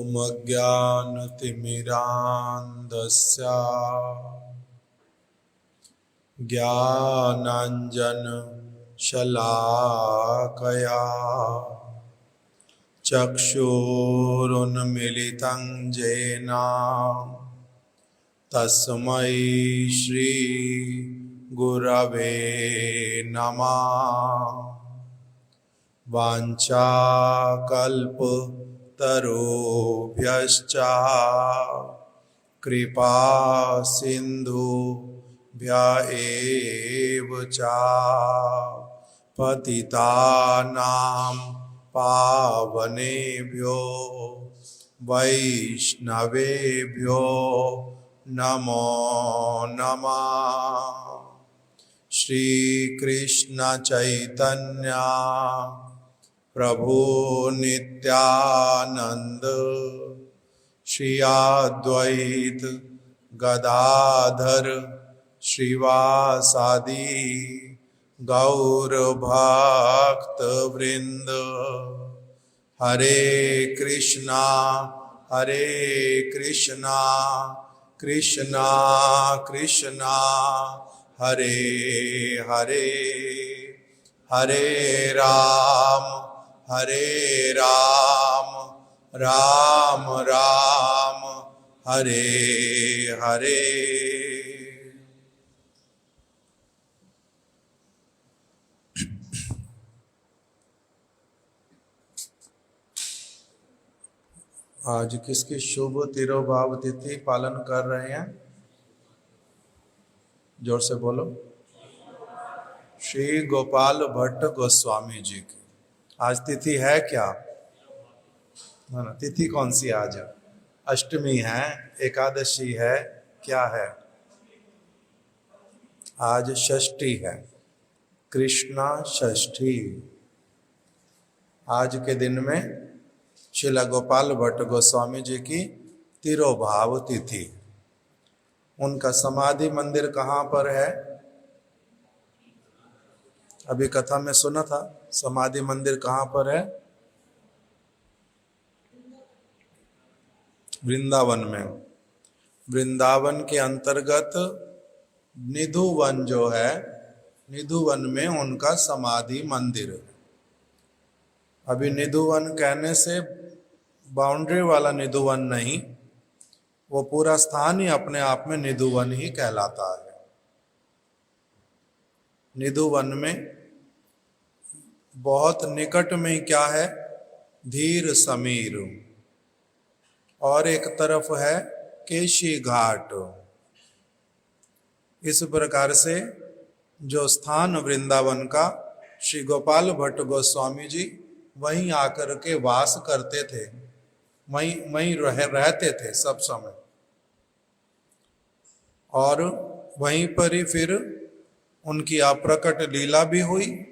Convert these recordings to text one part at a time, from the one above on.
ॐ अज्ञानतिमिरान्धस्य ज्ञानाञ्जनशलाकया चक्षुरुन्मीलितं येन तस्मै श्रीगुरवे नमः। वाञ्छाकल्पतरुभ्यश्च कृपा सिन्धुभ्य एव च पतितानां पावनेभ्यो वैष्णवेभ्यो नमो नमः। श्री कृष्ण चैतन्य प्रभु नित्यानंद श्री अद्वैत गदाधर श्रीवासादि गौर भक्त वृंद। हरे कृष्णा कृष्णा कृष्णा हरे हरे, हरे राम राम राम हरे हरे। आज किसकी शुभ तिरोभाव तिथि पालन कर रहे हैं? जोर से बोलो। श्री गोपाल भट्ट गोस्वामी जी की आज तिथि है क्या? है ना? तिथि कौन सी आज? अष्टमी है, एकादशी है, क्या है? आज षष्ठी है, कृष्णा षष्ठी। आज के दिन में श्रील गोपाल भट्ट गोस्वामी जी की तिरोभाव तिथि। उनका समाधि मंदिर कहाँ पर है? अभी कथा में सुना था, समाधि मंदिर कहाँ पर है? वृंदावन में। वृंदावन के अंतर्गत निधुवन जो है, निधुवन में उनका समाधि मंदिर है। अभी निधुवन कहने से बाउंड्री वाला निधुवन नहीं, वो पूरा स्थान ही अपने आप में निधुवन ही कहलाता है। निधुवन में बहुत निकट में क्या है? धीर समीर, और एक तरफ है केशी घाट। इस प्रकार से जो स्थान वृंदावन का, श्री गोपाल भट्ट गोस्वामी जी वहीं आकर के वास करते थे, वहीं रहते थे सब समय, और वहीं पर ही फिर उनकी अप्रकट लीला भी हुई,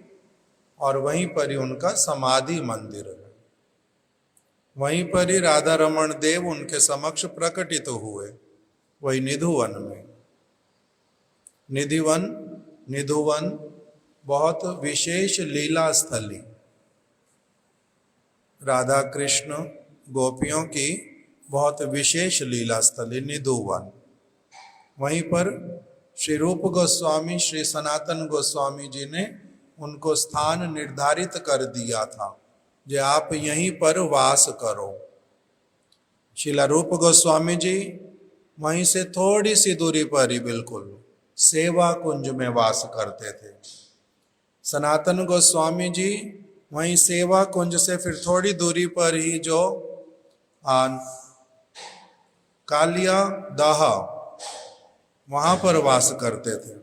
और वहीं पर ही उनका समाधि मंदिर है। वहीं पर ही राधा रमण देव उनके समक्ष प्रकटित हुए, वही निधुवन में। निधुवन बहुत विशेष लीला स्थली, राधा कृष्ण गोपियों की बहुत विशेष लीला स्थली निधुवन। वहीं पर श्री रूप गोस्वामी, श्री सनातन गोस्वामी जी ने उनको स्थान निर्धारित कर दिया था, जो आप यहीं पर वास करो। श्रीला रूप गोस्वामी जी वहीं से थोड़ी सी दूरी पर ही बिल्कुल सेवा कुंज में वास करते थे। सनातन गोस्वामी जी वहीं सेवा कुंज से फिर थोड़ी दूरी पर ही जो कालिया दाह, वहां पर वास करते थे,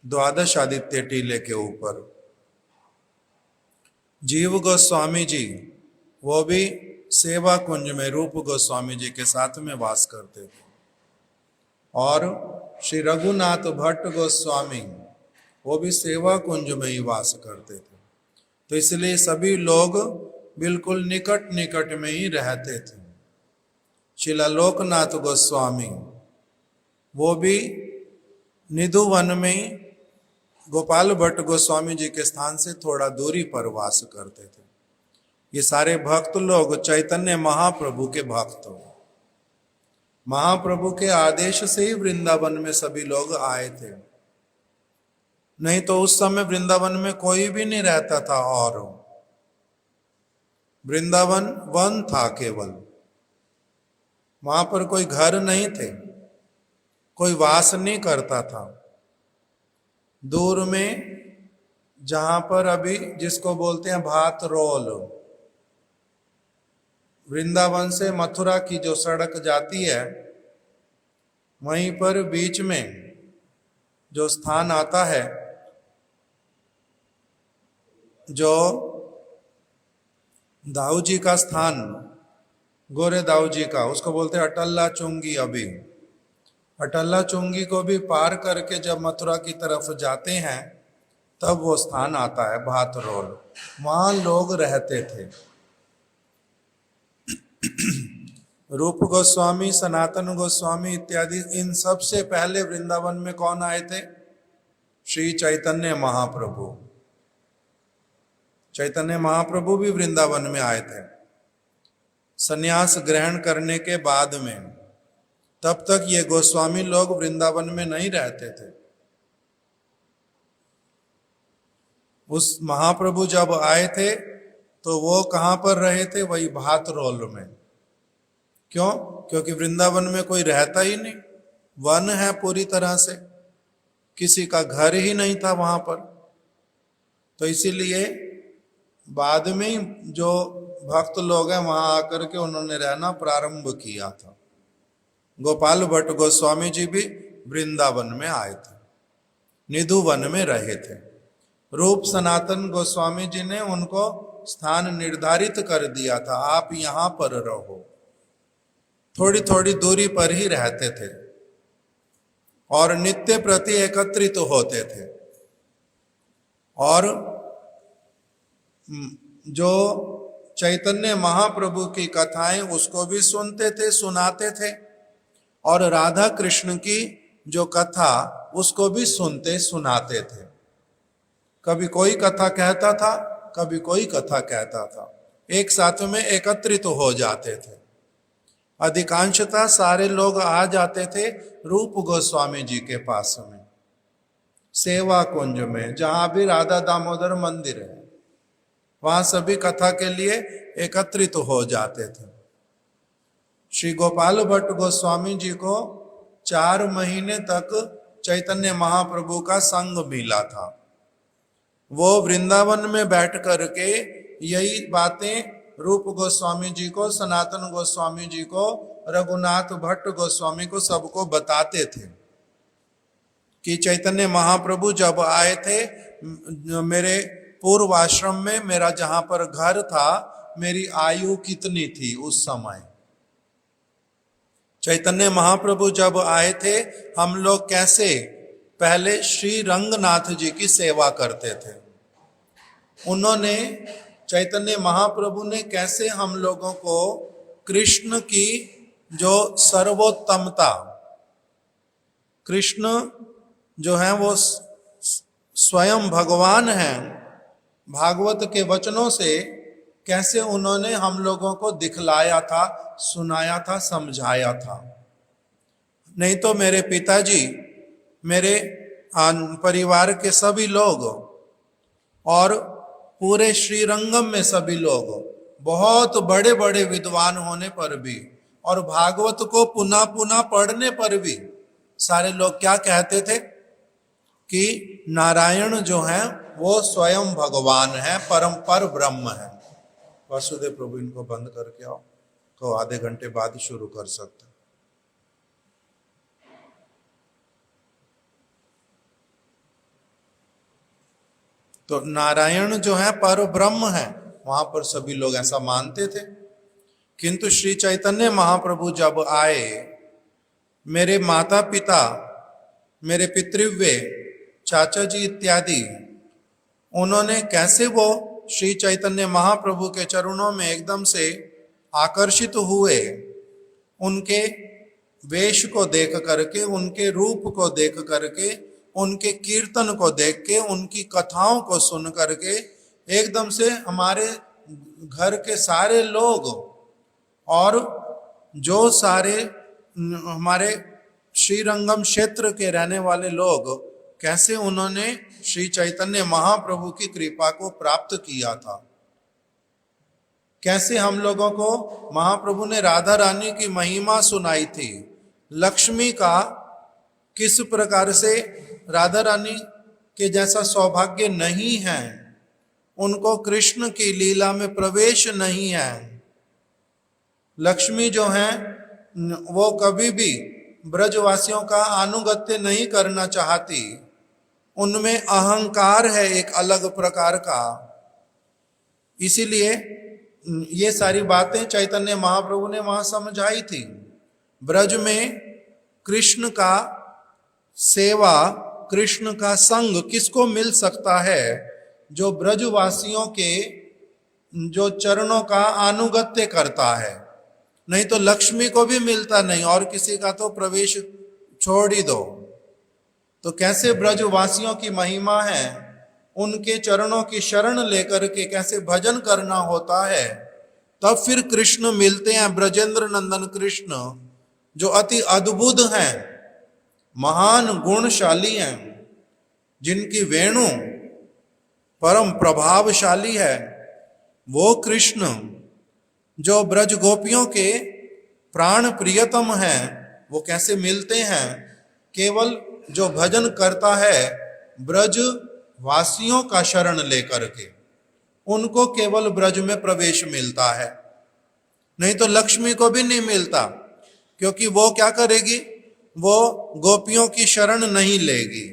द्वादश आदित्य टीले के ऊपर। जीव गोस्वामी जी वो भी सेवा कुंज में रूप गोस्वामी जी के साथ में वास करते थे, और श्री रघुनाथ भट्ट गोस्वामी वो भी सेवा कुंज में ही वास करते थे। तो इसलिए सभी लोग बिल्कुल निकट निकट में ही रहते थे। श्रीला लोकनाथ गोस्वामी वो भी निधुवन में गोपाल भट्ट गोस्वामी जी के स्थान से थोड़ा दूरी पर वास करते थे। ये सारे भक्त लोग चैतन्य महाप्रभु के भक्त हो। महाप्रभु के आदेश से ही वृंदावन में सभी लोग आए थे, नहीं तो उस समय वृंदावन में कोई भी नहीं रहता था। और वृंदावन वन था केवल, वहां पर कोई घर नहीं थे, कोई वास नहीं करता था। दूर में जहां पर अभी जिसको बोलते हैं भात रोल, वृंदावन से मथुरा की जो सड़क जाती है, वहीं पर बीच में जो स्थान आता है, जो दाऊ जी का स्थान, गोरे दाऊ जी का, उसको बोलते हैं अटल्ला चुंगी। अभी अटल्ला चुंगी को भी पार करके जब मथुरा की तरफ जाते हैं तब वो स्थान आता है भात रोल, वहां लोग रहते थे। रूप गोस्वामी, सनातन गोस्वामी इत्यादि, इन सब से पहले वृंदावन में कौन आए थे? श्री चैतन्य महाप्रभु। चैतन्य महाप्रभु भी वृंदावन में आए थे संन्यास ग्रहण करने के बाद में। तब तक ये गोस्वामी लोग वृंदावन में नहीं रहते थे। उस महाप्रभु जब आए थे तो वो कहां पर रहे थे? वही भात रोल में। क्यों? क्योंकि वृंदावन में कोई रहता ही नहीं, वन है पूरी तरह से, किसी का घर ही नहीं था वहां पर। तो इसीलिए बाद में जो भक्त लोग हैं वहां आकर के उन्होंने रहना प्रारंभ किया था। गोपाल भट्ट गोस्वामी जी भी वृंदावन में आए थे, निधुवन में रहे थे। रूप सनातन गोस्वामी जी ने उनको स्थान निर्धारित कर दिया था, आप यहां पर रहो। थोड़ी थोड़ी दूरी पर ही रहते थे और नित्य प्रति एकत्रित होते थे। और जो चैतन्य महाप्रभु की कथाएं उसको भी सुनते थे, सुनाते थे, और राधा कृष्ण की जो कथा उसको भी सुनते सुनाते थे। कभी कोई कथा कहता था, कभी कोई कथा कहता था, एक साथ में एकत्रित हो जाते थे। अधिकांशतः सारे लोग आ जाते थे रूप गोस्वामी जी के पास में, सेवा कुंज में, जहां भी राधा दामोदर मंदिर है, वहां सभी कथा के लिए एकत्रित हो जाते थे। श्री गोपाल भट्ट गोस्वामी जी को 4 महीने तक चैतन्य महाप्रभु का संग मिला था। वो वृंदावन में बैठ करके यही बातें रूप गोस्वामी जी को, सनातन गोस्वामी जी को, रघुनाथ भट्ट गोस्वामी को, सबको बताते थे कि चैतन्य महाप्रभु जब आए थे मेरे पूर्व आश्रम में, मेरा जहां पर घर था, मेरी आयु कितनी थी उस समय। चैतन्य महाप्रभु जब आए थे, हम लोग कैसे पहले श्री रंगनाथ जी की सेवा करते थे। उन्होंने, चैतन्य महाप्रभु ने कैसे हम लोगों को कृष्ण की जो सर्वोत्तमता, कृष्ण जो है वो स्वयं भगवान हैं, भागवत के वचनों से कैसे उन्होंने हम लोगों को दिखलाया था, सुनाया था, समझाया था। नहीं तो मेरे पिताजी, मेरे परिवार के सभी लोग और पूरे श्रीरंगम में सभी लोग बहुत बड़े बड़े विद्वान होने पर भी और भागवत को पुनः पुनः पढ़ने पर भी सारे लोग क्या कहते थे कि नारायण जो है वो स्वयं भगवान है, पर ब्रह्म है। वासुदेव प्रभु इनको बंद करके आओ, तो आधे घंटे बाद शुरू कर सकते। तो नारायण जो है पर ब्रह्म है, वहां पर सभी लोग ऐसा मानते थे। किंतु श्री चैतन्य महाप्रभु जब आए, मेरे माता पिता, मेरे पितृव्य चाचा जी इत्यादि, उन्होंने कैसे वो श्री चैतन्य महाप्रभु के चरणों में एकदम से आकर्षित हुए। उनके वेश को देख करके, उनके रूप को देख करके, उनके कीर्तन को देख के, उनकी कथाओं को सुन करके एकदम से हमारे घर के सारे लोग और जो सारे हमारे श्रीरंगम क्षेत्र के रहने वाले लोग, कैसे उन्होंने श्री चैतन्य महाप्रभु की कृपा को प्राप्त किया था। कैसे हम लोगों को महाप्रभु ने राधा रानी की महिमा सुनाई थी। लक्ष्मी का किस प्रकार से राधा रानी के जैसा सौभाग्य नहीं है, उनको कृष्ण की लीला में प्रवेश नहीं है। लक्ष्मी जो है वो कभी भी ब्रजवासियों का अनुगत्य नहीं करना चाहती, उनमें अहंकार है एक अलग प्रकार का। इसीलिए ये सारी बातें चैतन्य महाप्रभु ने वहां समझाई थी। ब्रज में कृष्ण का सेवा, कृष्ण का संग किसको मिल सकता है? जो ब्रजवासियों के जो चरणों का अनुगत्य करता है। नहीं तो लक्ष्मी को भी मिलता नहीं, और किसी का तो प्रवेश छोड़ ही दो। तो कैसे ब्रजवासियों की महिमा है, उनके चरणों की शरण लेकर के कैसे भजन करना होता है, तब फिर कृष्ण मिलते हैं। ब्रजेंद्र नंदन कृष्ण जो अति अद्भुत हैं, महान गुणशाली हैं, जिनकी वेणु परम प्रभावशाली है, वो कृष्ण जो ब्रज गोपियों के प्राण प्रियतम हैं, वो कैसे मिलते हैं? केवल जो भजन करता है ब्रज वासियों का शरण लेकर के, उनको केवल ब्रज में प्रवेश मिलता है। नहीं तो लक्ष्मी को भी नहीं मिलता, क्योंकि वो क्या करेगी? वो गोपियों की शरण नहीं लेगी।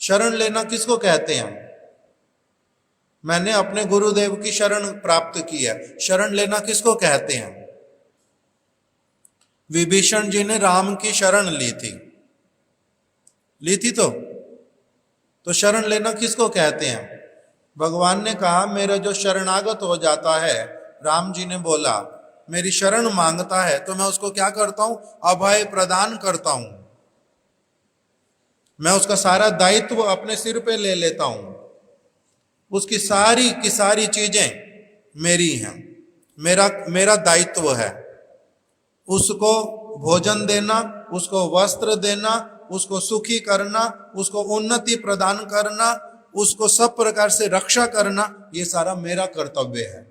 शरण लेना किसको कहते हैं? मैंने अपने गुरुदेव की शरण प्राप्त की है, शरण लेना किसको कहते हैं? विभीषण जी ने राम की शरण ली थी तो शरण लेना किसको कहते हैं? भगवान ने कहा मेरा जो शरणागत हो जाता है, राम जी ने बोला मेरी शरण मांगता है, तो मैं उसको क्या करता हूं? अभय प्रदान करता हूं। मैं उसका सारा दायित्व अपने सिर पे ले लेता हूं। उसकी सारी की सारी चीजें मेरी हैं, मेरा दायित्व है। उसको भोजन देना, उसको वस्त्र देना, उसको सुखी करना, उसको उन्नति प्रदान करना, उसको सब प्रकार से रक्षा करना, ये सारा मेरा कर्तव्य है।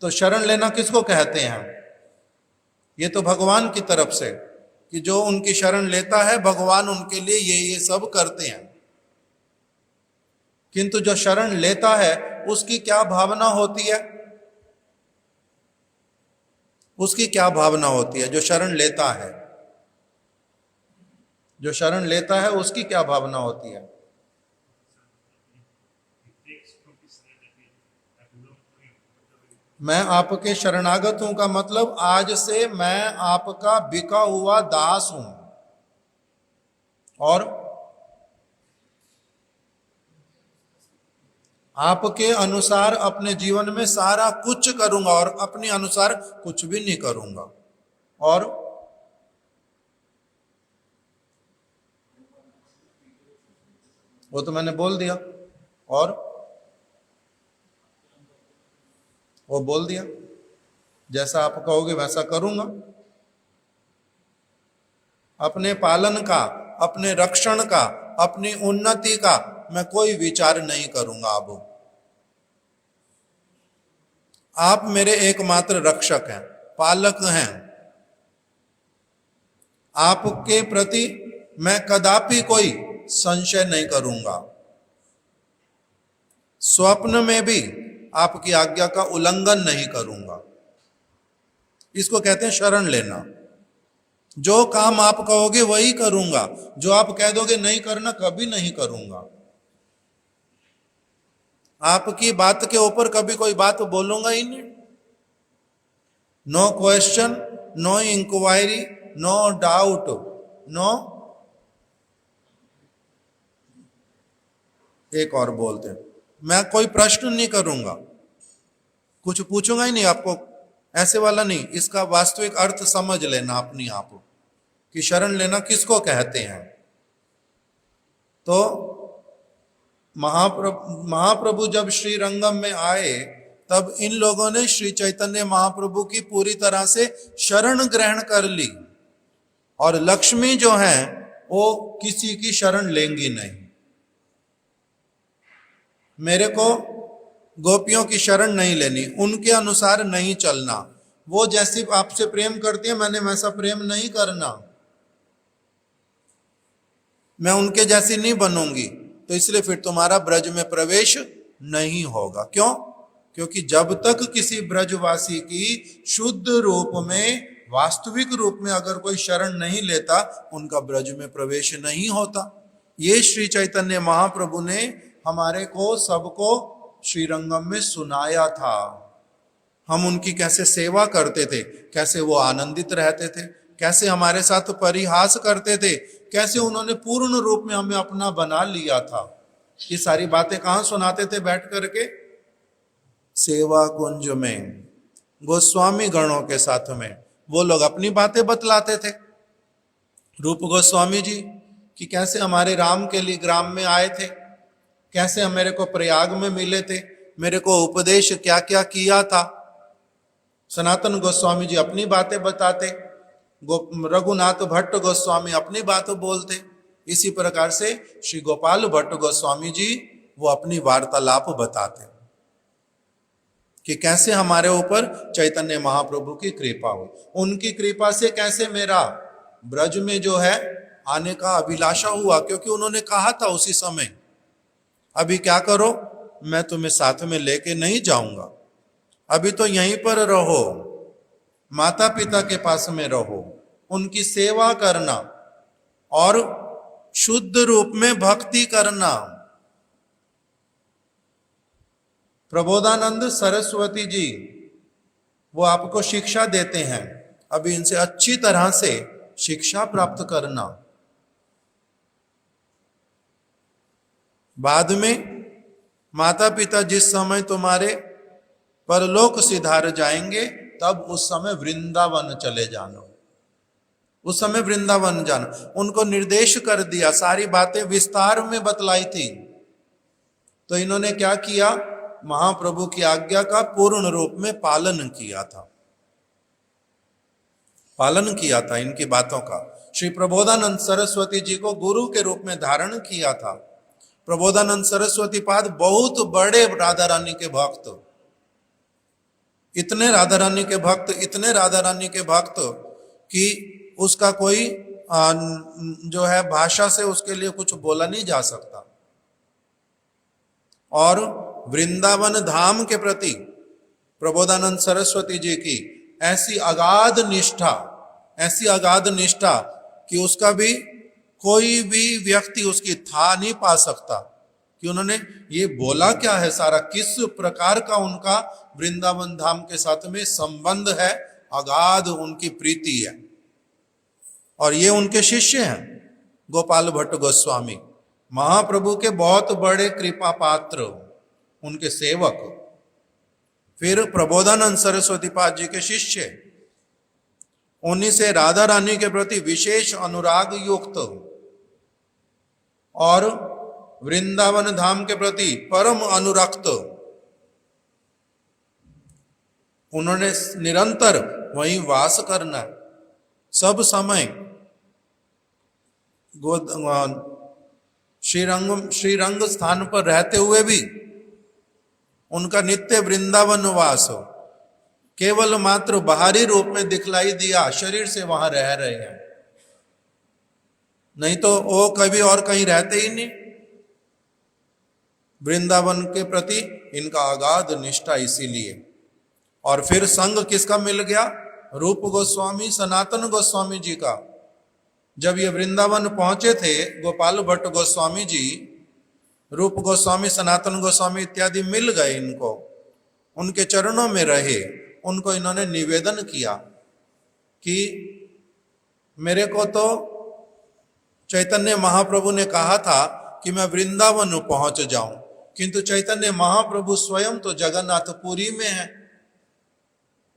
तो शरण लेना किसको कहते हैं? ये तो भगवान की तरफ से, कि जो उनकी शरण लेता है भगवान उनके लिए ये सब करते हैं। किंतु जो शरण लेता है उसकी क्या भावना होती है? उसकी क्या भावना होती है? जो शरण लेता है, जो शरण लेता है उसकी क्या भावना होती है? मैं आपके शरणागत हूं का मतलब आज से मैं आपका बिका हुआ दास हूं, और आपके अनुसार अपने जीवन में सारा कुछ करूंगा, और अपने अनुसार कुछ भी नहीं करूंगा। और वो तो मैंने बोल दिया, और वो बोल दिया जैसा आप कहोगे वैसा करूंगा। अपने पालन का, अपने रक्षण का, अपनी उन्नति का मैं कोई विचार नहीं करूंगा। अब आप मेरे एकमात्र रक्षक हैं, पालक हैं। आपके प्रति मैं कदापि कोई संशय नहीं करूंगा। स्वप्न में भी आपकी आज्ञा का उल्लंघन नहीं करूंगा। इसको कहते हैं शरण लेना। जो काम आप कहोगे वही करूंगा, जो आप कह दोगे नहीं करना कभी नहीं करूंगा। आपकी बात के ऊपर कभी कोई बात बोलूंगा ही नहीं। No question, no inquiry, no doubt, no, एक और बोलते हैं, मैं कोई प्रश्न नहीं करूंगा, कुछ पूछूंगा ही नहीं आपको, ऐसे वाला नहीं। इसका वास्तविक अर्थ समझ लेना अपनी आप कि शरण लेना किसको कहते हैं। तो महाप्रभु जब श्री रंगम में आए तब इन लोगों ने श्री चैतन्य महाप्रभु की पूरी तरह से शरण ग्रहण कर ली, और लक्ष्मी जो है वो किसी की शरण लेंगी नहीं। मेरे को गोपियों की शरण नहीं लेनी, उनके अनुसार नहीं चलना, वो जैसी आपसे प्रेम करती है मैंने वैसा प्रेम नहीं करना, मैं उनके जैसी नहीं बनूंगी, तो इसलिए फिर तुम्हारा ब्रज में प्रवेश नहीं होगा। क्यों? क्योंकि जब तक किसी ब्रजवासी की शुद्ध रूप में, वास्तविक रूप में अगर कोई शरण नहीं लेता, उनका ब्रज में प्रवेश नहीं होता। ये श्री चैतन्य महाप्रभु ने हमारे को सबको श्रीरंगम में सुनाया था। हम उनकी कैसे सेवा करते थे, कैसे वो आनंदित रहते थे, कैसे हमारे साथ परिहास करते थे, कैसे उन्होंने पूर्ण रूप में हमें अपना बना लिया था। ये सारी बातें कहाँ सुनाते थे बैठ करके? सेवा कुंज में गोस्वामी गणों के साथ में वो लोग अपनी बातें बतलाते थे। रूप गोस्वामी जी कि कैसे हमारे राम के लिए ग्राम में आए थे, कैसे मेरे को प्रयाग में मिले थे, मेरे को उपदेश क्या क्या किया था। सनातन गोस्वामी जी अपनी बातें बताते, रघुनाथ भट्ट गोस्वामी अपनी बात बोलते। इसी प्रकार से श्री गोपाल भट्ट गोस्वामी जी वो अपनी वार्तालाप बताते कि कैसे हमारे ऊपर चैतन्य महाप्रभु की कृपा हो, उनकी कृपा से कैसे मेरा ब्रज में जो है आने का अभिलाषा हुआ, क्योंकि उन्होंने कहा था उसी समय, अभी क्या करो, मैं तुम्हें साथ में लेके नहीं जाऊंगा, अभी तो यहीं पर रहो, माता पिता के पास में रहो, उनकी सेवा करना और शुद्ध रूप में भक्ति करना। प्रबोधानंद सरस्वती जी वो आपको शिक्षा देते हैं, अभी इनसे अच्छी तरह से शिक्षा प्राप्त करना। बाद में माता पिता जिस समय तुम्हारे परलोक सिधार जाएंगे, तब उस समय वृंदावन चले जाना, उस समय वृंदावन जाना। उनको निर्देश कर दिया, सारी बातें विस्तार में बतलाई थी। तो इन्होंने क्या किया? महाप्रभु की आज्ञा का पूर्ण रूप में पालन किया था, पालन किया था इनकी बातों का। श्री प्रबोधानंद सरस्वती जी को गुरु के रूप में धारण किया था। प्रबोधानंद सरस्वती पाद बहुत बड़े राधा रानी के भक्त, इतने राधा रानी के भक्त, इतने राधा रानी के भक्त कि उसका कोई जो है भाषा से उसके लिए कुछ बोला नहीं जा सकता। और वृंदावन धाम के प्रति प्रबोधानंद सरस्वती जी की ऐसी अगाध निष्ठा, ऐसी अगाध निष्ठा कि उसका भी कोई भी व्यक्ति उसकी था नहीं पा सकता कि उन्होंने ये बोला क्या है, सारा किस प्रकार का उनका वृंदावन धाम के साथ में संबंध है, अगाध उनकी प्रीति है। और ये उनके शिष्य हैं गोपाल भट्ट गोस्वामी, महाप्रभु के बहुत बड़े कृपा पात्र, उनके सेवक। फिर प्रबोधानंद सरस्वती पाद जी के शिष्य, उन्हीं से राधा रानी के प्रति विशेष अनुराग युक्त और वृंदावन धाम के प्रति परम अनुरक्त, उन्होंने निरंतर वहीं वास करना, सब समय श्रीरंग स्थान पर रहते हुए भी उनका नित्य वृंदावन वास हो। केवल मात्र बाहरी रूप में दिखलाई दिया, शरीर से वहां रह रहे हैं, नहीं तो वो कभी और कहीं रहते ही नहीं। वृंदावन के प्रति इनका अगाध निष्ठा इसीलिए। और फिर संग किसका मिल गया? रूप गोस्वामी सनातन गोस्वामी जी का। जब ये वृंदावन पहुंचे थे गोपाल भट्ट गोस्वामी जी, रूप गोस्वामी सनातन गोस्वामी इत्यादि मिल गए इनको, उनके चरणों में रहे। उनको इन्होंने निवेदन किया कि मेरे को तो चैतन्य महाप्रभु ने कहा था कि मैं वृंदावन पहुंच जाऊं, किंतु चैतन्य महाप्रभु स्वयं तो जगन्नाथपुरी में है,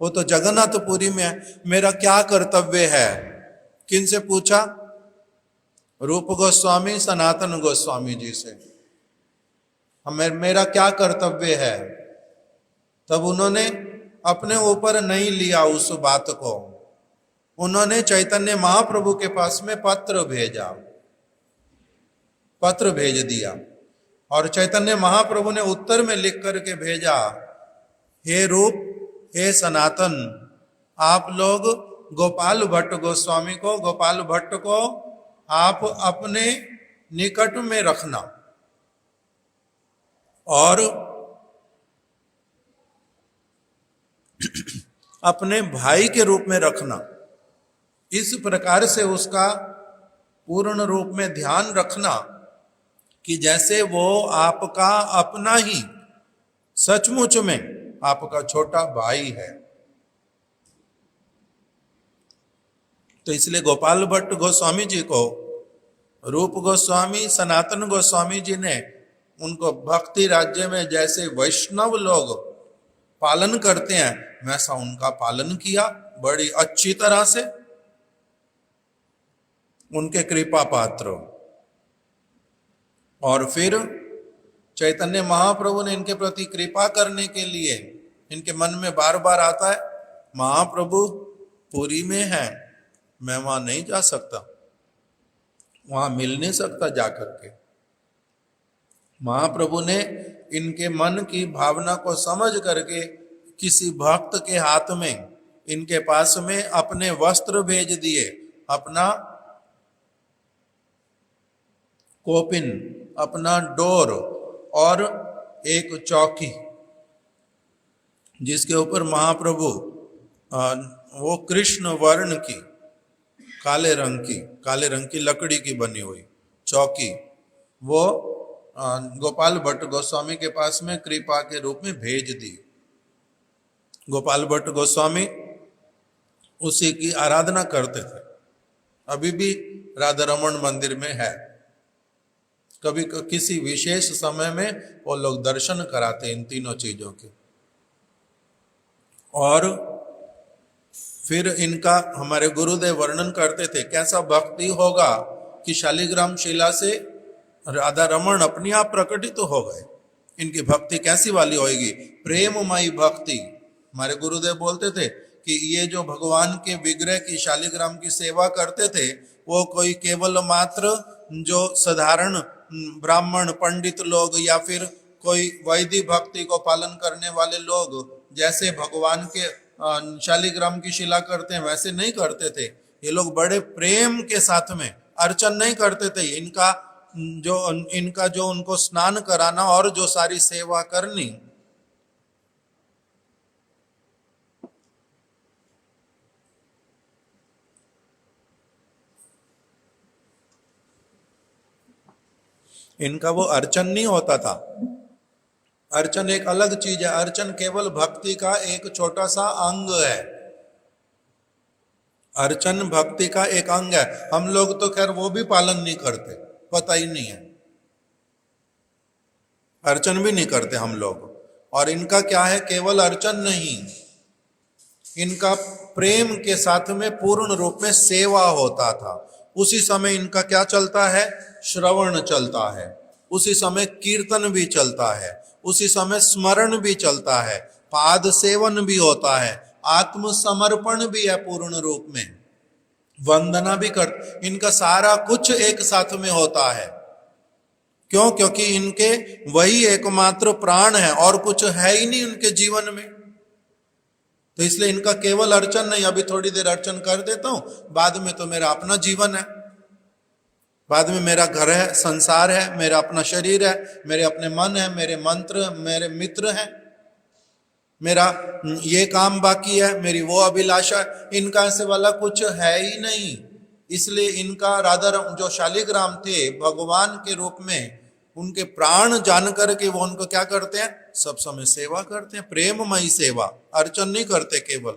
वो तो जगन्नाथपुरी में है, मेरा क्या कर्तव्य है? किन से पूछा? रूप गोस्वामी सनातन गोस्वामी जी से। मेरा क्या कर्तव्य है। तब उन्होंने अपने ऊपर नहीं लिया उस बात को, उन्होंने चैतन्य महाप्रभु के पास में पत्र भेज दिया और चैतन्य महाप्रभु ने उत्तर में लिख करके भेजा, हे रूप, हे सनातन, आप लोग गोपाल भट्ट गोस्वामी को, गोपाल भट्ट को आप अपने निकट में रखना और अपने भाई के रूप में रखना। इस प्रकार से उसका पूर्ण रूप में ध्यान रखना कि जैसे वो आपका अपना ही, सचमुच में आपका छोटा भाई है। तो इसलिए गोपाल भट्ट गोस्वामी जी को रूप गोस्वामी, सनातन गोस्वामी जी ने उनको भक्ति राज्य में जैसे वैष्णव लोग पालन करते हैं वैसा उनका पालन किया बड़ी अच्छी तरह से, उनके कृपा पात्र। और फिर चैतन्य महाप्रभु ने इनके प्रति कृपा करने के लिए, इनके मन में बार बार आता है महाप्रभु पुरी में है, मैं वहां नहीं जा सकता, वहां मिल नहीं सकता जाकर के। महाप्रभु ने इनके मन की भावना को समझ करके किसी भक्त के हाथ में, इनके पास में अपने वस्त्र भेज दिए, अपना कोपिन, अपना डोर और एक चौकी जिसके ऊपर महाप्रभु वो कृष्ण वर्ण की, काले रंग की लकड़ी की बनी हुई चौकी, वो गोपाल भट्ट गोस्वामी के पास में कृपा के रूप में भेज दी। गोपाल भट्ट गोस्वामी उसी की आराधना करते थे, अभी भी राधा रमन मंदिर में है। कभी किसी विशेष समय में वो लोग दर्शन कराते इन तीनों चीजों के। और फिर इनका हमारे गुरुदेव वर्णन करते थे कैसा भक्ति होगा कि शालिग्राम शिला से राधा रमन अपने आप प्रकटित तो हो गए। इनकी भक्ति कैसी वाली होगी, प्रेममयी भक्ति। हमारे गुरुदेव बोलते थे कि ये जो भगवान के विग्रह की, शालिग्राम की सेवा करते थे, वो कोई केवल मात्र जो साधारण ब्राह्मण पंडित लोग या फिर कोई वैदिक भक्ति को पालन करने वाले लोग जैसे भगवान के शालिग्राम की शिला करते हैं वैसे नहीं करते थे। ये लोग बड़े प्रेम के साथ में अर्चन नहीं करते थे। इनका जो उनको स्नान कराना और जो सारी सेवा करनी, इनका वो अर्चन नहीं होता था। अर्चन एक अलग चीज है। अर्चन केवल भक्ति का एक छोटा सा अंग है। अर्चन भक्ति का एक अंग है। हम लोग तो खैर वो भी पालन नहीं करते, पता ही नहीं है, अर्चन भी नहीं करते हम लोग। और इनका क्या है, केवल अर्चन नहीं, इनका प्रेम के साथ में पूर्ण रूप में सेवा होता था। उसी समय इनका क्या चलता है, श्रवण चलता है, उसी समय कीर्तन भी चलता है, उसी समय स्मरण भी चलता है, पाद सेवन भी होता है, आत्मसमर्पण भी है पूर्ण रूप में, वंदना भी कर, इनका सारा कुछ एक साथ में होता है। क्यों? क्योंकि इनके वही एकमात्र प्राण है और कुछ है ही नहीं उनके जीवन में। तो इसलिए इनका केवल अर्चन नहीं, अभी थोड़ी देर अर्चन कर देता हूं, बाद में तो मेरा अपना जीवन है, बाद में मेरा घर है, संसार है, मेरा अपना शरीर है, मेरे अपने मन है, मेरे मंत्र, मेरे मित्र हैं, मेरा ये काम बाकी है, मेरी वो अभिलाषा है। इनका ऐसे वाला कुछ है ही नहीं। इसलिए इनका राधा जो शालिग्राम थे भगवान के रूप में, उनके प्राण जान करके वो उनको क्या करते हैं, सब समय सेवा करते हैं, प्रेममयी सेवा, अर्चन नहीं करते केवल।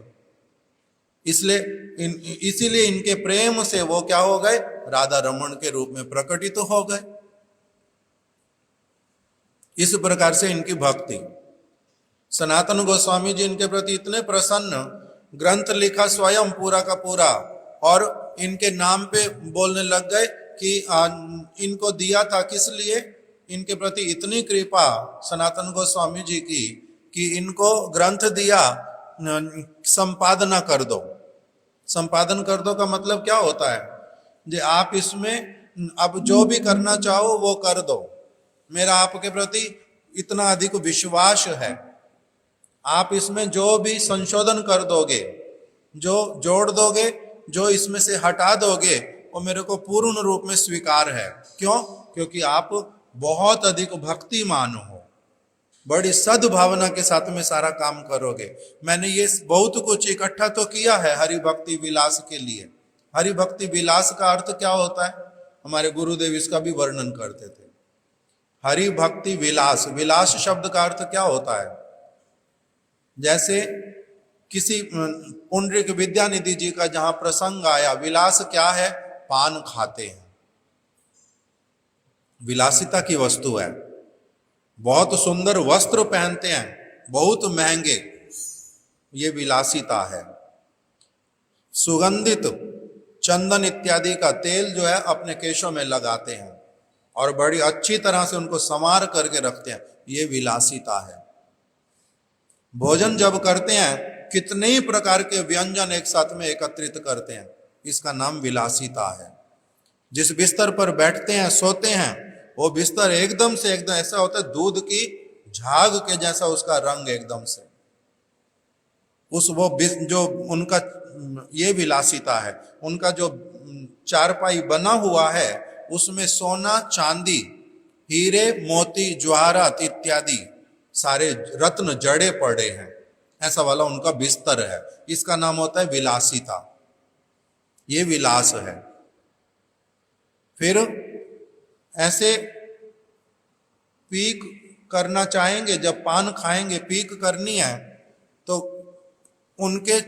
इसीलिए इनके प्रेम से वो क्या हो गए, राधा रमण के रूप में प्रकटित तो हो गए। इस प्रकार से इनकी भक्ति। सनातन गोस्वामी जी इनके प्रति इतने प्रसन्न, ग्रंथ लिखा स्वयं पूरा का पूरा, और इनके नाम पे बोलने लग गए कि इनको दिया था किस लिए, इनके प्रति इतनी कृपा सनातन गोस्वामी जी की कि इनको ग्रंथ दिया, संपादना कर दो। संपादन कर दो का मतलब क्या होता है? जे आप इसमें अब जो भी करना चाहो वो कर दो, मेरा आपके प्रति इतना अधिक विश्वास है। आप इसमें जो भी संशोधन कर दोगे, जो जोड़ दोगे, जो इसमें से हटा दोगे, वो मेरे को पूर्ण रूप में स्वीकार है। क्यों? क्योंकि आप बहुत अधिक भक्तिमान हो, बड़ी सद्भावना के साथ में सारा काम करोगे। मैंने ये बहुत कुछ इकट्ठा तो किया है हरि भक्ति विलास के लिए। हरि भक्ति विलास का अर्थ क्या होता है? हमारे गुरुदेव इसका भी वर्णन करते थे। हरि भक्ति विलास, विलास शब्द का अर्थ क्या होता है? जैसे किसी पुंडरीक विद्यानिधि जी का जहां प्रसंग आया, विलास क्या है? पान खाते हैं, विलासिता की वस्तु है। बहुत सुंदर वस्त्र पहनते हैं, बहुत महंगे, ये विलासिता है। सुगंधित चंदन इत्यादि का तेल जो है अपने केशों में लगाते हैं और बड़ी अच्छी तरह से उनको संवार करके रखते हैं, ये विलासिता है। भोजन जब करते हैं, कितने ही प्रकार के व्यंजन एक साथ में एकत्रित करते हैं, इसका नाम विलासिता है। जिस बिस्तर पर बैठते हैं, सोते हैं, वो बिस्तर एकदम से एकदम ऐसा होता है दूध की झाग के जैसा उसका रंग एकदम से। उस वो जो उनका ये विलासिता है। उनका जो चारपाई बना हुआ है उसमें सोना, चांदी, हीरे, मोती, ज्वाहरात इत्यादि सारे रत्न जड़े पड़े हैं, ऐसा वाला उनका बिस्तर है। इसका नाम होता है विलासिता, ये विलास है। फिर ऐसे पीक करना चाहेंगे, जब पान खाएंगे, पीक करनी है तो उनके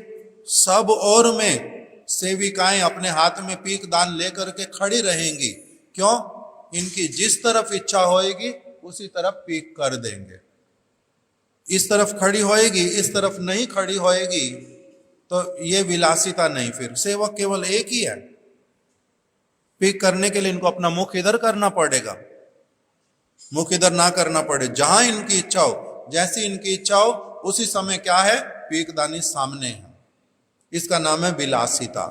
सब ओर में सेविकाएं अपने हाथ में पीक दान लेकर के खड़ी रहेंगी। क्यों? इनकी जिस तरफ इच्छा होएगी उसी तरफ पीक कर देंगे। इस तरफ खड़ी होएगी, इस तरफ नहीं खड़ी होएगी, तो ये विलासिता नहीं। फिर सेवक केवल एक ही है, पीक करने के लिए इनको अपना मुख इधर करना पड़ेगा, मुख इधर ना करना पड़े। जहां इनकी इच्छा हो, जैसी इनकी इच्छा हो, उसी समय क्या है? पीकदानी सामने है। इसका नाम है विलासिता।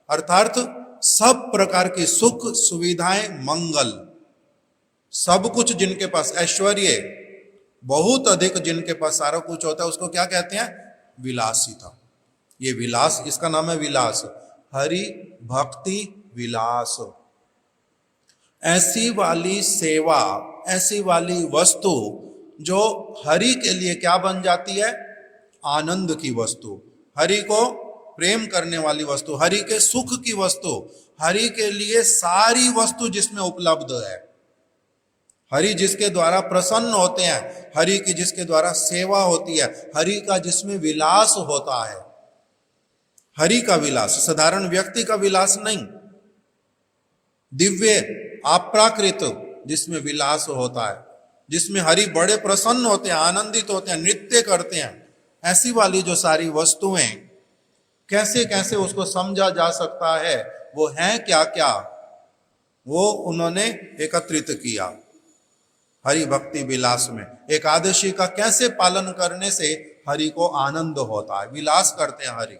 अर्थात सब प्रकार की सुख सुविधाएं, मंगल, सब कुछ जिनके पास, ऐश्वर्य बहुत अधिक जिनके पास सारा कुछ होता है, उसको क्या कहते हैं? विलासिता। ये विलास, इसका नाम है विलास। हरि भक्ति विलास। ऐसी वाली सेवा, ऐसी वाली वस्तु जो हरि के लिए क्या बन जाती है? आनंद की वस्तु, हरि को प्रेम करने वाली वस्तु, हरि के सुख की वस्तु, हरि के लिए सारी वस्तु जिसमें उपलब्ध है। हरि जिसके द्वारा प्रसन्न होते हैं, हरि की जिसके द्वारा सेवा होती है, हरि का जिसमें विलास होता है। हरि का विलास, साधारण व्यक्ति का विलास नहीं, दिव्य अप्राकृत जिसमें विलास होता है, जिसमें हरि बड़े प्रसन्न होते हैं, आनंदित होते हैं, नृत्य करते हैं। ऐसी वाली जो सारी वस्तुएं, कैसे कैसे उसको समझा जा सकता है, वो है क्या क्या, वो उन्होंने एकत्रित किया हरि भक्ति विलास में। एकादशी का कैसे पालन करने से हरि को आनंद होता है, विलास करते हैं हरि।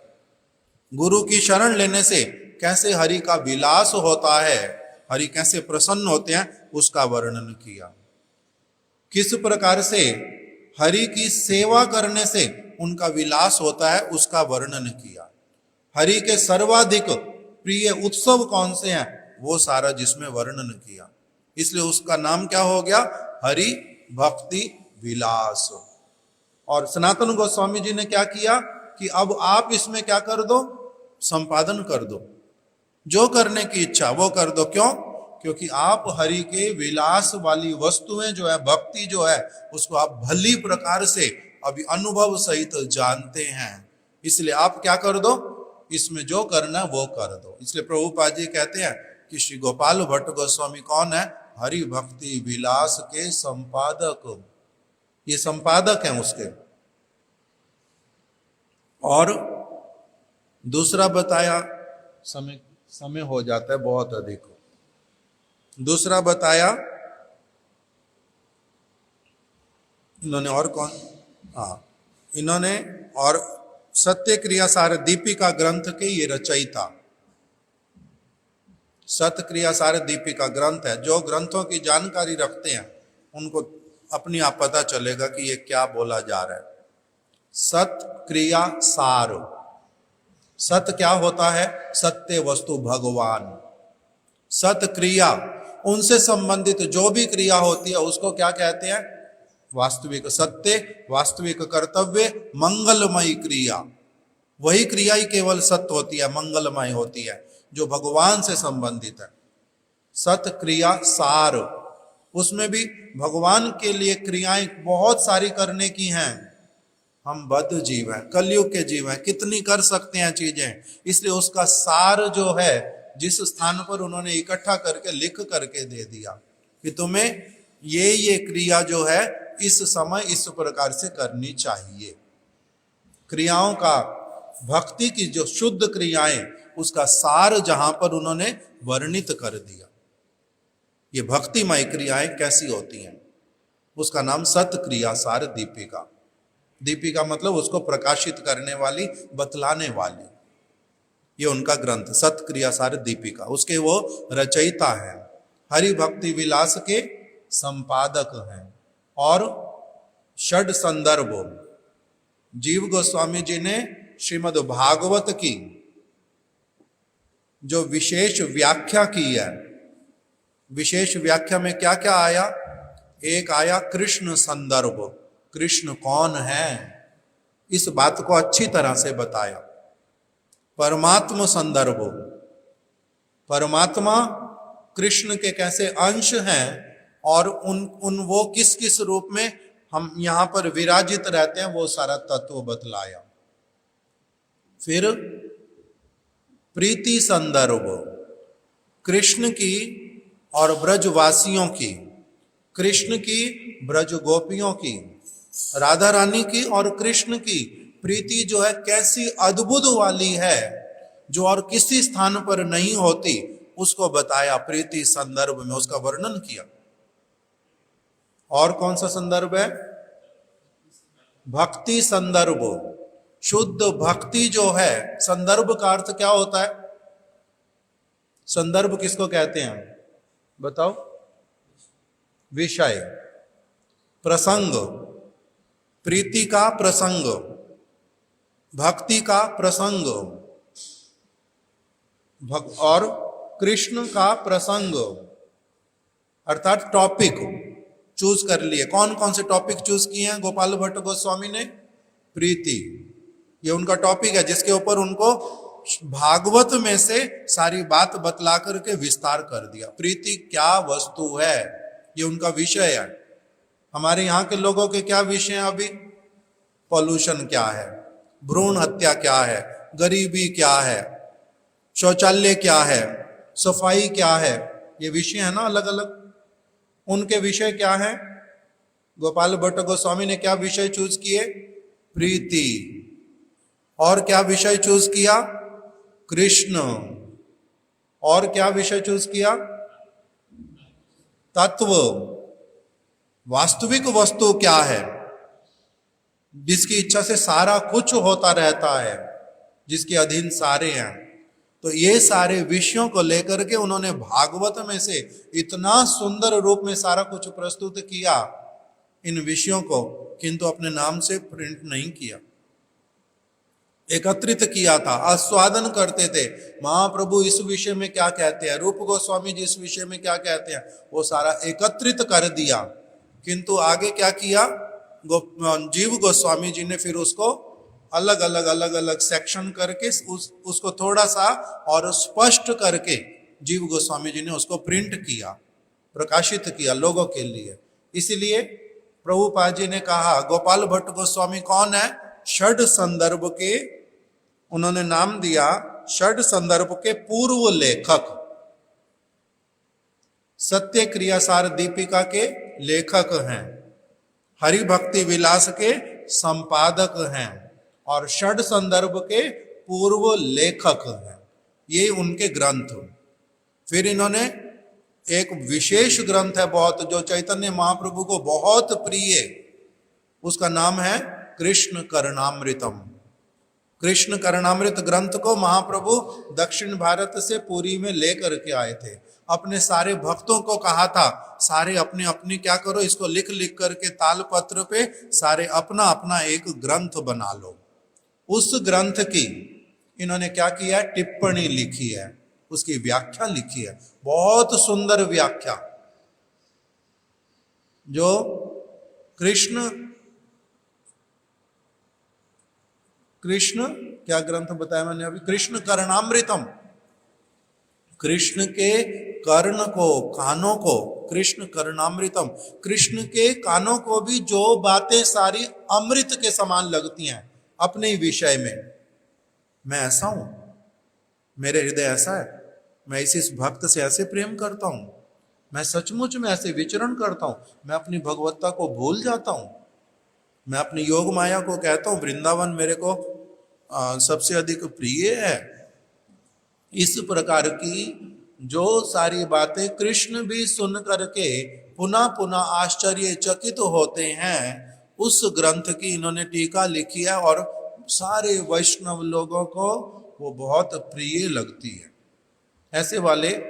गुरु की शरण लेने से कैसे हरि का विलास होता है, हरि कैसे प्रसन्न होते हैं, उसका वर्णन किया। किस प्रकार से हरि की सेवा करने से उनका विलास होता है, उसका वर्णन किया। हरि के सर्वाधिक प्रिय उत्सव कौन से हैं, वो सारा जिसमें वर्णन किया। इसलिए उसका नाम क्या हो गया? हरि भक्ति विलास। और सनातन गोस्वामी जी ने क्या किया कि अब आप इसमें क्या कर दो? संपादन कर दो, जो करने की इच्छा वो कर दो। क्यों? क्योंकि आप हरि के विलास वाली वस्तुएं जो है, भक्ति जो है, उसको आप भली प्रकार से अभी अनुभव सहित जानते हैं। इसलिए आप क्या कर दो? इसमें जो करना वो कर दो। इसलिए प्रभुपाद जी कहते हैं कि श्री गोपाल भट्ट गोस्वामी कौन है? हरि भक्ति विलास के संपादक, ये संपादक हैं उसके। और दूसरा बताया, समय हो जाता है बहुत अधिक। दूसरा बताया इन्होंने और कौन, हाँ इन्होंने और सत्य क्रिया सार दीपिका ग्रंथ के ये रचयिता, सत्य क्रिया सार दीपिका ग्रंथ है। जो ग्रंथों की जानकारी रखते हैं उनको अपने आप पता चलेगा कि ये क्या बोला जा रहा है। सत्य क्रिया सार, सत्य क्या होता है? सत्य वस्तु भगवान। सत्य क्रिया, उनसे संबंधित जो भी क्रिया होती है उसको क्या कहते हैं? वास्तविक सत्य, वास्तविक कर्तव्य, मंगलमयी क्रिया। वही क्रिया ही केवल सत्य होती है, मंगलमय होती है, जो भगवान से संबंधित है। सत्य क्रिया सार, उसमें भी भगवान के लिए क्रियाएं बहुत सारी करने की हैं। हम बद्ध जीव हैं, कलयुग के जीव हैं, कितनी कर सकते हैं चीजें। इसलिए उसका सार जो है, जिस स्थान पर उन्होंने इकट्ठा करके लिख करके दे दिया कि तुम्हें ये क्रिया जो है इस समय इस प्रकार से करनी चाहिए। क्रियाओं का, भक्ति की जो शुद्ध क्रियाएं, उसका सार जहां पर उन्होंने वर्णित कर दिया। ये भक्तिमय क्रियाएं कैसी होती हैं, उसका नाम सत्य क्रिया सार दीपिका। दीपिका मतलब उसको प्रकाशित करने वाली, बतलाने वाली। ये उनका ग्रंथ सत्य क्रिया सार दीपिका, उसके वो रचयिता हैं, हरि भक्ति विलास के संपादक हैं। और षड संदर्भ, जीव गोस्वामी जी ने श्रीमद् भागवत की जो विशेष व्याख्या की है, विशेष व्याख्या में क्या क्या आया? एक आया कृष्ण संदर्भ, कृष्ण कौन है, इस बात को अच्छी तरह से बताया। परमात्मा संदर्भ, परमात्मा कृष्ण के कैसे अंश हैं और उन वो किस किस रूप में हम यहां पर विराजित रहते हैं, वो सारा तत्व बतलाया। फिर प्रीति संदर्भ, कृष्ण की और ब्रजवासियों की, कृष्ण की, ब्रज गोपियों की, राधा रानी की और कृष्ण की प्रीति जो है कैसी अद्भुत वाली है, जो और किसी स्थान पर नहीं होती, उसको बताया प्रीति संदर्भ में, उसका वर्णन किया। और कौन सा संदर्भ है? भक्ति संदर्भ, शुद्ध भक्ति जो है। संदर्भ का अर्थ क्या होता है? संदर्भ किसको कहते हैं, बताओ? विषय, प्रसंग, प्रीति का प्रसंग, भक्ति का प्रसंग, और कृष्ण का प्रसंग, अर्थात टॉपिक चूज कर लिए। कौन कौन से टॉपिक चूज किए हैं गोपाल भट्ट गोस्वामी ने? प्रीति, ये उनका टॉपिक है, जिसके ऊपर उनको भागवत में से सारी बात बतला करके विस्तार कर दिया। प्रीति क्या वस्तु है, ये उनका विषय है। हमारे यहाँ के लोगों के क्या विषय हैं अभी? पॉल्यूशन क्या है, भ्रूण हत्या क्या है, गरीबी क्या है, शौचालय क्या है, सफाई क्या है, ये विषय है ना अलग अलग। उनके विषय क्या है? गोपाल भट्ट गोस्वामी ने क्या विषय चूज किए? प्रीति। और क्या विषय चूज किया? कृष्ण। और क्या विषय चूज किया? तत्व, वास्तविक वस्तु क्या है, जिसकी इच्छा से सारा कुछ होता रहता है, जिसके अधीन सारे हैं। तो ये सारे विषयों को लेकर के उन्होंने भागवत में से इतना सुंदर रूप में सारा कुछ प्रस्तुत किया इन विषयों को, किंतु अपने नाम से प्रिंट नहीं किया, एकत्रित किया था, आस्वादन करते थे। महाप्रभु इस विषय में क्या कहते हैं, रूप गोस्वामी जी इस विषय में क्या कहते हैं, वो सारा एकत्रित कर दिया। किंतु आगे क्या किया? जीव गोस्वामी जी ने फिर उसको अलग अलग सेक्शन करके उसको थोड़ा सा और स्पष्ट करके जीव गोस्वामी जी ने उसको प्रिंट किया, प्रकाशित किया लोगों के लिए। इसीलिए प्रभुपाद जी ने कहा गोपाल भट्ट गोस्वामी कौन है? षड संदर्भ के, उन्होंने नाम दिया षड संदर्भ के पूर्व लेखक, सत्य क्रियासार दीपिका के लेखक हैं, हरि भक्ति विलास के संपादक हैं और षड संदर्भ के पूर्व लेखक हैं। ये उनके ग्रंथ। फिर इन्होंने एक विशेष ग्रंथ है बहुत, जो चैतन्य महाप्रभु को बहुत प्रिय, उसका नाम है कृष्ण करणामृतम। कृष्ण करणामृत ग्रंथ को महाप्रभु दक्षिण भारत से पुरी में लेकर के आए थे। अपने सारे भक्तों को कहा था, सारे अपने अपनी क्या करो, इसको लिख लिख करके तालपत्र पे सारे अपना अपना एक ग्रंथ बना लो। उस ग्रंथ की इन्होंने क्या किया है, टिप्पणी लिखी है, उसकी व्याख्या लिखी है, बहुत सुंदर व्याख्या। जो कृष्ण क्या ग्रंथ बताया मैंने अभी, कृष्ण करणामृतम। कृष्ण के कर्ण को, कानों को कृष्ण करणामृतम, कृष्ण के कानों को भी जो बातें सारी अमृत के समान लगती हैं अपने विषय में। मैं ऐसा हूं, मेरे हृदय ऐसा है, मैं इस भक्त से ऐसे प्रेम करता हूं, मैं सचमुच में ऐसे विचरण करता हूं, मैं अपनी भगवत्ता को भूल जाता हूं, मैं अपनी योग माया को कहता हूं वृंदावन मेरे को सबसे अधिक प्रिय है। इस प्रकार की जो सारी बातें कृष्ण भी सुन करके पुनः पुनः आश्चर्यचकित होते हैं, उस ग्रंथ की इन्होंने टीका लिखी है और सारे वैष्णव लोगों को वो बहुत प्रिय लगती है। ऐसे वाले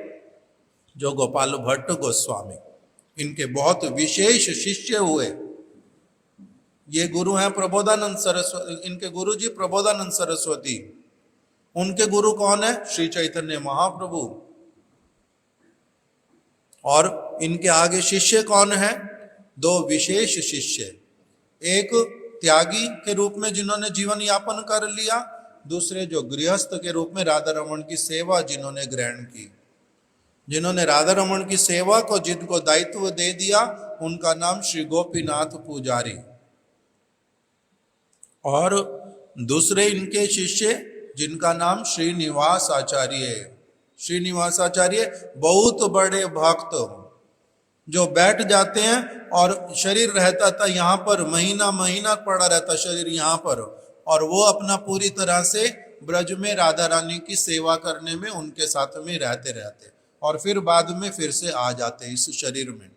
जो गोपाल भट्ट गोस्वामी, इनके बहुत विशेष शिष्य हुए। ये गुरु हैं प्रबोधानंद सरस्वती, इनके गुरु जी प्रबोधानंद सरस्वती। उनके गुरु कौन है, श्री चैतन्य महाप्रभु। और इनके आगे शिष्य कौन है, दो विशेष शिष्य, एक त्यागी के रूप में जिन्होंने जीवन यापन कर लिया, दूसरे जो गृहस्थ के रूप में राधा रमन की सेवा जिन्होंने ग्रहण की। जिन्होंने राधा रमन की सेवा को जिनको दायित्व दे दिया, उनका नाम श्री गोपीनाथ पुजारी। और दूसरे इनके शिष्य जिनका नाम श्रीनिवास आचार्य है। श्रीनिवास आचार्य बहुत बड़े भक्त, जो बैठ जाते हैं और शरीर रहता था यहाँ पर, महीना महीना पड़ा रहता शरीर यहाँ पर, और वो अपना पूरी तरह से ब्रज में राधा रानी की सेवा करने में उनके साथ में रहते रहते, और फिर बाद में फिर से आ जाते इस शरीर में।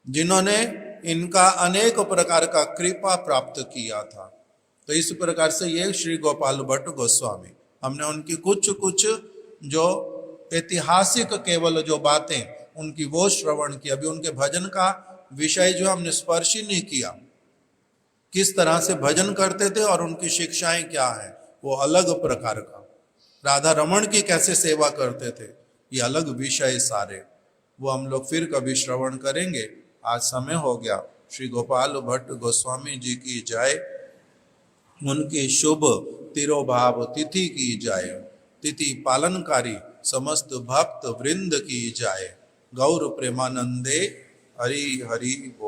जिन्होंने इनका अनेक प्रकार का कृपा प्राप्त किया था। तो इस प्रकार से ये श्री गोपाल भट्ट गोस्वामी, हमने उनकी कुछ कुछ जो ऐतिहासिक केवल जो बातें उनकी वो श्रवण की। अभी उनके भजन का विषय जो हमने स्पर्श ही नहीं किया, किस तरह से भजन करते थे और उनकी शिक्षाएं क्या है, वो अलग प्रकार का। राधा रमण की कैसे सेवा करते थे, ये अलग विषय सारे, वो हम लोग फिर कभी श्रवण करेंगे। आज समय हो गया। श्री गोपाल भट्ट गोस्वामी जी की जय, उनकी शुभ तिरोभाव तिथि की जय, तिथि पालनकारी समस्त भक्त वृंद की जय। गौर प्रेमानंदे हरि हरि बोल।